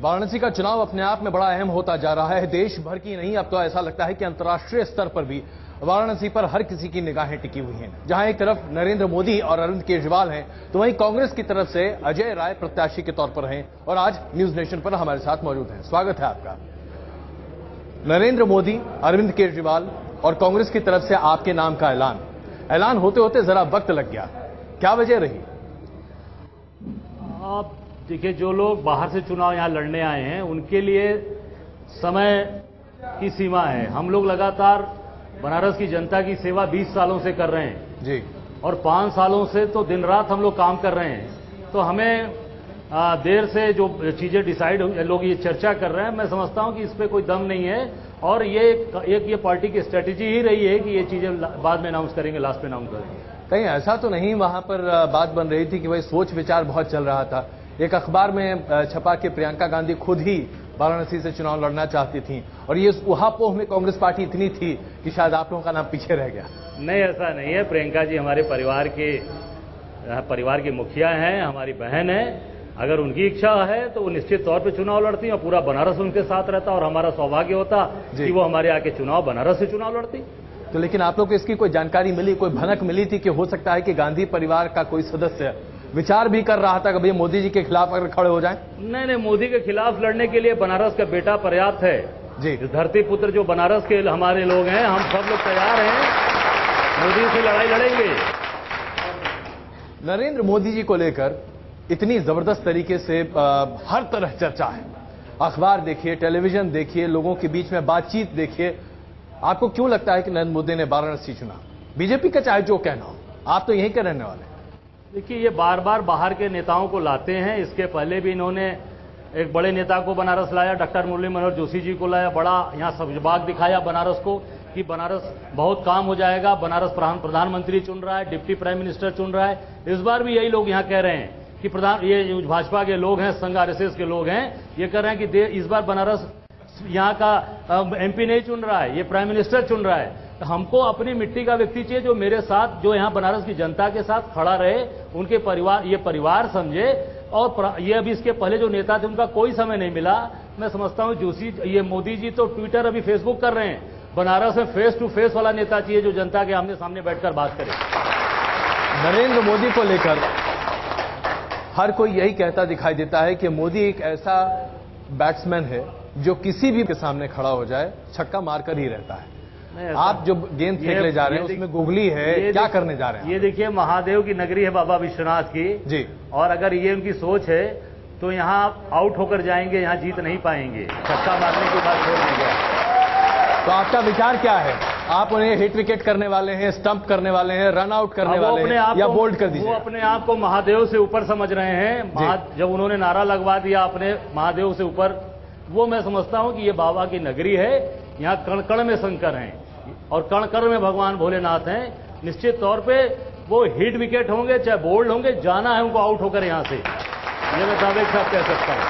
वाराणसी का चुनाव अपने आप में बड़ा अहम होता जा रहा है। देश भर की नहीं, अब तो ऐसा लगता है कि अंतर्राष्ट्रीय स्तर पर भी वाराणसी पर हर किसी की निगाहें टिकी हुई हैं। जहां एक तरफ नरेंद्र मोदी और अरविंद केजरीवाल हैं, तो वहीं कांग्रेस की तरफ से अजय राय प्रत्याशी के तौर पर हैं और आज न्यूज नेशन पर हमारे साथ मौजूद हैं। स्वागत है आपका। नरेंद्र मोदी, अरविंद केजरीवाल और कांग्रेस की तरफ से आपके नाम का ऐलान होते होते जरा वक्त लग गया, क्या वजह रही? आप देखिए, जो लोग बाहर से चुनाव यहां लड़ने आए हैं उनके लिए समय की सीमा है। हम लोग लगातार बनारस की जनता की सेवा 20 सालों से कर रहे हैं जी, और 5 सालों से तो दिन रात हम लोग काम कर रहे हैं। तो हमें देर से जो चीजें डिसाइड लोग ये चर्चा कर रहे हैं, मैं समझता हूं कि इस पे कोई दम नहीं है और ये पार्टी की स्ट्रेटेजी ही रही है कि ये चीजें बाद में अनाउंस करेंगे, लास्ट में अनाउंस करेंगे। कहीं ऐसा तो नहीं वहां पर बात बन रही थी कि भाई सोच विचार बहुत चल रहा था? एक अखबार में छपा कि प्रियंका गांधी खुद ही वाराणसी से चुनाव लड़ना चाहती थी और ये उहापोह में कांग्रेस पार्टी इतनी थी कि शायद आप लोगों का नाम पीछे रह गया। नहीं, ऐसा नहीं है। प्रियंका जी हमारे परिवार के मुखिया हैं, हमारी बहन है। अगर उनकी इच्छा है तो वो निश्चित तौर पे चुनाव लड़ती और पूरा बनारस उनके साथ रहता और हमारा सौभाग्य होता कि वो हमारे आके बनारस से चुनाव लड़ती। तो लेकिन आप लोग को इसकी कोई जानकारी मिली, कोई भनक मिली थी कि हो सकता है कि गांधी परिवार का कोई सदस्य विचार भी कर रहा था कि भाई मोदी जी के खिलाफ अगर खड़े हो जाएं? नहीं, मोदी के खिलाफ लड़ने के लिए बनारस का बेटा पर्याप्त है जी। इस धरती पुत्र जो बनारस के हमारे लोग हैं, हम सब लोग तैयार हैं, मोदी से लड़ाई लड़ेंगे। नरेंद्र मोदी जी को लेकर इतनी जबरदस्त तरीके से हर तरह चर्चा है। अखबार देखिए, टेलीविजन देखिए, लोगों के बीच में बातचीत देखिए। आपको क्यों लगता है कि नरेंद्र मोदी ने वाराणसी चुना? बीजेपी का चाहे जो कहना हो, आप तो यहीं के रहने वाले हैं। देखिए, ये बार बार बाहर के नेताओं को लाते हैं। इसके पहले भी इन्होंने एक बड़े नेता को बनारस लाया, डॉक्टर मुरली मनोहर जोशी जी को लाया, बड़ा यहाँ सब्जबाग दिखाया बनारस को कि बनारस बहुत काम हो जाएगा। बनारस प्रधानमंत्री चुन रहा है, डिप्टी प्राइम मिनिस्टर चुन रहा है। इस बार भी यही लोग यहाँ कह रहे हैं कि ये भाजपा के लोग हैं, संघ आरएसएस के लोग हैं, ये कह रहे हैं कि इस बार बनारस यहाँ का एमपी नहीं चुन रहा है, ये प्राइम मिनिस्टर चुन रहा है। तो हमको अपनी मिट्टी का व्यक्ति चाहिए जो मेरे साथ, जो यहाँ बनारस की जनता के साथ खड़ा रहे, उनके परिवार, ये परिवार समझे। और ये अभी इसके पहले जो नेता थे उनका कोई समय नहीं मिला। मैं समझता हूँ ये मोदी जी तो ट्विटर, अभी फेसबुक कर रहे हैं। बनारस में फेस टू फेस वाला नेता चाहिए जो जनता के आमने सामने बैठकर बात करे। नरेंद्र मोदी को लेकर हर कोई यही कहता दिखाई देता है कि मोदी एक ऐसा बैट्समैन है जो किसी भी के सामने खड़ा हो जाए छक्का मारकर ही रहता है। आप जो गेंद फेंकने जा रहे हैं उसमें गुगली है, क्या करने जा रहे हैं? ये देखिए, महादेव की नगरी है बाबा विश्वनाथ की जी, और अगर ये उनकी सोच है तो यहाँ आउट होकर जाएंगे, यहाँ जीत नहीं पाएंगे। छक्का मारने की बात छोड़ दीजिए। तो आपका विचार क्या है? आप उन्हें हिट विकेट करने वाले हैं, स्टंप करने वाले हैं, रन आउट करने वाले हैं, या बोल्ड कर दीजिए? वो अपने आप को महादेव से ऊपर समझ रहे हैं। जब उन्होंने नारा लगवा दिया अपने महादेव से ऊपर, वो मैं समझता हूं कि ये बाबा की नगरी है। यहाँ कण कण में शंकर हैं और कण कण में भगवान भोलेनाथ हैं। निश्चित तौर पे वो हिट विकेट होंगे चाहे बोल्ड होंगे, जाना है उनको आउट होकर यहाँ से, ये मैं दावे के साथ कह सकता हूं।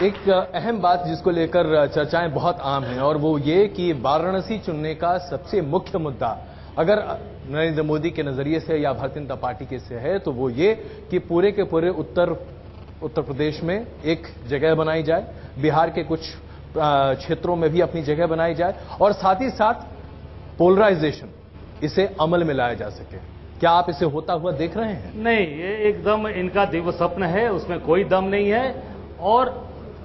एक अहम बात जिसको लेकर चर्चाएं बहुत आम हैं और वो ये कि वाराणसी चुनने का सबसे मुख्य मुद्दा अगर नरेंद्र मोदी के नजरिए से या भारतीय जनता पार्टी के से है तो वो ये कि पूरे के पूरे उत्तर प्रदेश में एक जगह बनाई जाए, बिहार के कुछ क्षेत्रों में भी अपनी जगह बनाई जाए और साथ ही साथ पोलराइजेशन, इसे अमल में लाया जा सके। क्या आप इसे होता हुआ देख रहे हैं? नहीं, ये एकदम इनका दिव्य स्वप्न है, उसमें कोई दम नहीं है। और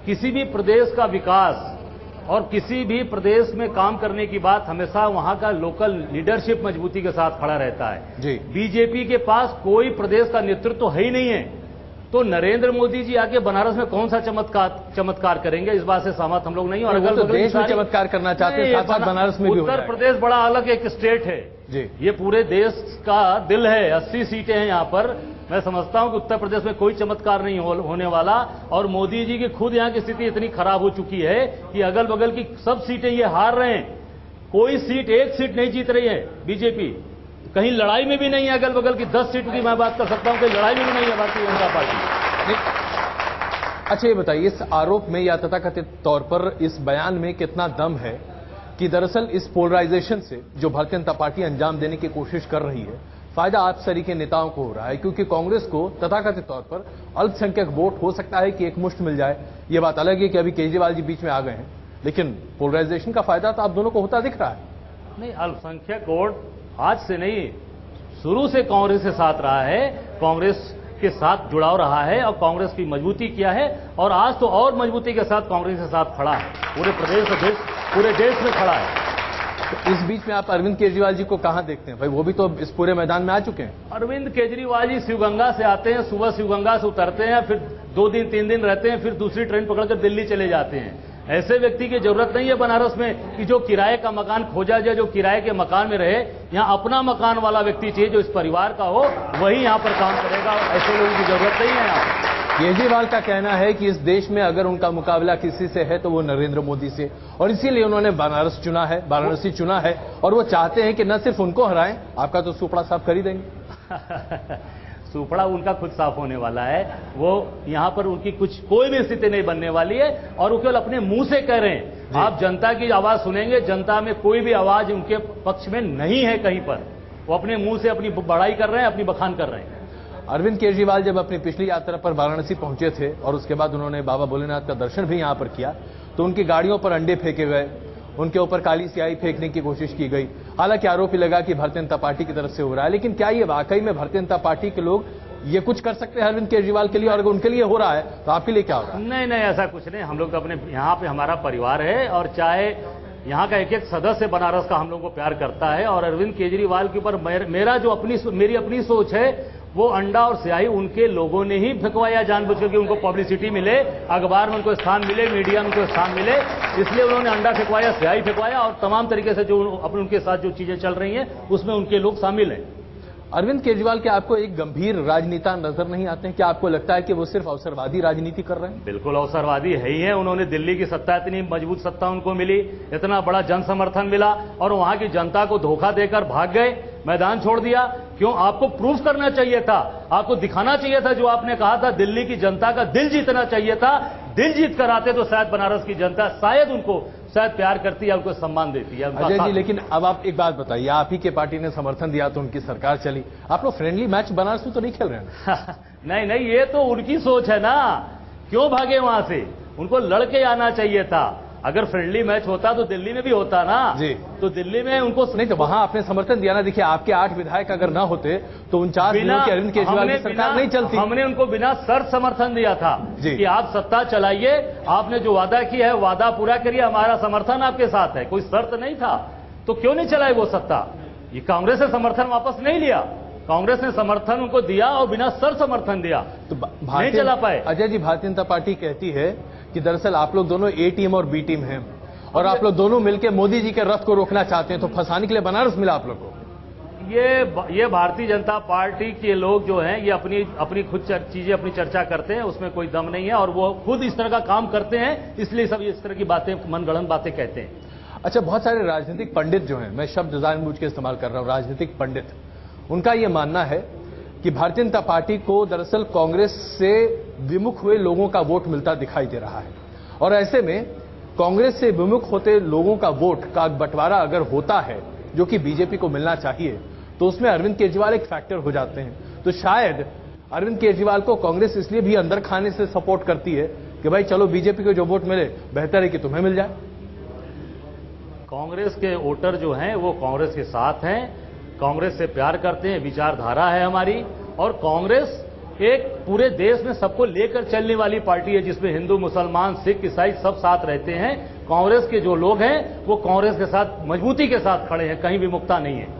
किसी भी प्रदेश का विकास और किसी भी प्रदेश में काम करने की बात हमेशा वहां का लोकल लीडरशिप मजबूती के साथ खड़ा रहता है जी। बीजेपी के पास कोई प्रदेश का नेतृत्व तो है ही नहीं है, तो नरेंद्र मोदी जी आके बनारस में कौन सा चमत्कार करेंगे, इस बात से सहमत हम लोग नहीं। और अगर देश में चमत्कार करना चाहते हैं, साथ साथ बनारस में भी उत्तर प्रदेश बड़ा अलग एक स्टेट है जी, ये पूरे देश का दिल है। 80 सीटें हैं यहाँ पर। मैं समझता हूं कि उत्तर प्रदेश में कोई चमत्कार नहीं होने वाला। और मोदी जी की खुद यहाँ की स्थिति इतनी खराब हो चुकी है कि अगल बगल की सब सीटें ये हार रहे हैं। कोई एक सीट नहीं जीत रही है बीजेपी, कहीं लड़ाई में भी नहीं है। अगल बगल की 10 सीट की मैं बात कर सकता हूं कि लड़ाई में भी नहीं है भारतीय जनता पार्टी। अच्छा, ये बताइए, इस आरोप में या तथाकथित तौर पर इस बयान में कितना दम है कि दरअसल इस पोलराइजेशन से जो भारतीय जनता पार्टी अंजाम देने की कोशिश कर रही है, फायदा आप सरी के नेताओं को हो रहा है, क्योंकि कांग्रेस को तथाकथित तौर पर अल्पसंख्यक वोट हो सकता है कि एक मुश्त मिल जाए। ये बात अलग है कि अभी केजरीवाल जी बीच में आ गए हैं, लेकिन पोलराइजेशन का फायदा तो आप दोनों को होता दिख रहा है। नहीं, अल्पसंख्यक वोट आज से नहीं, शुरू से कांग्रेस के साथ रहा है, कांग्रेस के साथ जुड़ाव रहा है और कांग्रेस की मजबूती किया है, और आज तो और मजबूती के साथ कांग्रेस के साथ खड़ा है, पूरे देश में खड़ा है। तो इस बीच में आप अरविंद केजरीवाल जी को कहां देखते हैं? भाई वो भी तो इस पूरे मैदान में आ चुके हैं। अरविंद केजरीवाल जी शिवगंगा से आते हैं, सुबह शिवगंगा से उतरते हैं, फिर 2 दिन 3 दिन रहते हैं, फिर दूसरी ट्रेन पकड़कर दिल्ली चले जाते हैं। ऐसे व्यक्ति की जरूरत नहीं है बनारस में कि जो किराए का मकान खोजा जाए, जो किराए के मकान में रहे। यहां अपना मकान वाला व्यक्ति चाहिए जो इस परिवार का हो, वही यहां पर काम करेगा। ऐसे लोगों की जरूरत नहीं है यहां। केजरीवाल का कहना है कि इस देश में अगर उनका मुकाबला किसी से है तो वो नरेंद्र मोदी से, और इसीलिए उन्होंने वाराणसी चुना है, और वो चाहते हैं कि न सिर्फ उनको हराएं, आपका तो सुपड़ा साफ कर ही देंगे। सुपड़ा उनका खुद साफ होने वाला है। वो यहां पर उनकी कोई भी स्थिति नहीं बनने वाली है, और वो केवल अपने मुंह से कह रहे हैं। आप जनता की आवाज सुनेंगे, जनता में कोई भी आवाज उनके पक्ष में नहीं है कहीं पर। वो अपने मुंह से अपनी बड़ाई कर रहे हैं, अपनी बखान कर रहे हैं। अरविंद केजरीवाल जब अपनी पिछली यात्रा पर वाराणसी पहुंचे थे और उसके बाद उन्होंने बाबा भोलेनाथ का दर्शन भी यहां पर किया, तो उनकी गाड़ियों पर अंडे फेंके गए, उनके ऊपर काली स्याही फेंकने की कोशिश की गई। हालांकि आरोप लगा कि भारतीय जनता पार्टी की तरफ से हो रहा है, लेकिन क्या ये वाकई में भारतीय जनता पार्टी के लोग ये कुछ कर सकते हैं अरविंद केजरीवाल के लिए? और अगर उनके लिए हो रहा है तो आपके लिए क्या होगा? नहीं, ऐसा कुछ नहीं। हम लोग अपने यहाँ पे हमारा परिवार है, और चाहे यहाँ का एक सदस्य बनारस का हम लोग को प्यार करता है। और अरविंद केजरीवाल के ऊपर मेरी अपनी सोच है, वो अंडा और स्याही उनके लोगों ने ही फेंकवाया जानबूझकर कि उनको पब्लिसिटी मिले, अखबार में उनको स्थान मिले, मीडिया में उनको स्थान मिले, इसलिए उन्होंने अंडा फेंकवाया, स्याही फेंकवाया, और तमाम तरीके से जो अपने उनके साथ जो चीजें चल रही हैं उसमें उनके लोग शामिल हैं। अरविंद केजरीवाल के आपको एक गंभीर राजनेता नजर नहीं आते हैं? क्या आपको लगता है कि वो सिर्फ अवसरवादी राजनीति कर रहे हैं? बिल्कुल अवसरवादी है ही है। उन्होंने दिल्ली की सत्ता, इतनी मजबूत सत्ता उनको मिली, इतना बड़ा जन समर्थन मिला, और वहां की जनता को धोखा देकर भाग गए, मैदान छोड़ दिया। क्यों? आपको प्रूफ करना चाहिए था, आपको दिखाना चाहिए था। जो आपने कहा था दिल्ली की जनता का दिल जीतना चाहिए था, दिल जीत कर आते तो शायद बनारस की जनता शायद उनको प्यार करती है, उनको सम्मान देती है। अजय जी, लेकिन अब आप एक बात बताइए, आप ही के पार्टी ने समर्थन दिया तो उनकी सरकार चली, आप लोग फ्रेंडली मैच बनारस में तो नहीं खेल रहे हैं? नहीं, ये तो उनकी सोच है ना। क्यों भागे वहां से? उनको लड़के आना चाहिए था। अगर फ्रेंडली मैच होता तो दिल्ली में भी होता ना जी। तो दिल्ली में उनको नहीं, तो वहां आपने समर्थन दिया ना। देखिए, आपके 8 विधायक अगर ना होते तो 49 दिनों की अरविंद केजरीवाल की सरकार नहीं चलती। हमने उनको बिना शर्त समर्थन दिया था कि आप सत्ता चलाइए, आपने जो वादा किया है वादा पूरा करिए, हमारा समर्थन आपके साथ है। कोई शर्त नहीं था, तो क्यों नहीं चलाई वो सत्ता? ये कांग्रेस ने समर्थन वापस नहीं लिया, कांग्रेस ने समर्थन उनको दिया और बिना शर्त समर्थन दिया, तो नहीं चला पाए। अजय जी, भारतीय जनता पार्टी कहती है कि दरअसल आप लोग दोनों ए टीम और बी टीम हैं, और आप लोग दोनों मिलकर मोदी जी के रथ को रोकना चाहते हैं, तो फंसाने के लिए बनारस मिला आप लोग को। ये भारतीय जनता पार्टी के लोग जो हैं, ये अपनी खुद चीजें अपनी चर्चा करते हैं, उसमें कोई दम नहीं है, और वो खुद इस तरह का काम करते हैं, इसलिए सब इस तरह की बातें, मनगढ़ंत बातें कहते हैं। अच्छा, बहुत सारे राजनीतिक पंडित जो हैं, मैं शब्द जानबूझ के इस्तेमाल कर रहा हूं, राजनीतिक पंडित, उनका यह मानना है कि भारतीय जनता पार्टी को दरअसल कांग्रेस से विमुख हुए लोगों का वोट मिलता दिखाई दे रहा है, और ऐसे में कांग्रेस से विमुख होते लोगों का वोट का बंटवारा अगर होता है, जो कि बीजेपी को मिलना चाहिए, तो उसमें अरविंद केजरीवाल एक फैक्टर हो जाते हैं। तो शायद अरविंद केजरीवाल को कांग्रेस इसलिए भी अंदर खाने से सपोर्ट करती है कि भाई चलो बीजेपी को जो वोट मिले बेहतर है कि तुम्हें मिल जाए। कांग्रेस के वोटर जो हैं वो कांग्रेस के साथ हैं, कांग्रेस से प्यार करते हैं, विचारधारा है हमारी, और कांग्रेस एक पूरे देश में सबको लेकर चलने वाली पार्टी है, जिसमें हिंदू, मुसलमान, सिख, ईसाई सब साथ रहते हैं। कांग्रेस के जो लोग हैं वो कांग्रेस के साथ मजबूती के साथ खड़े हैं, कहीं विमुखता नहीं है।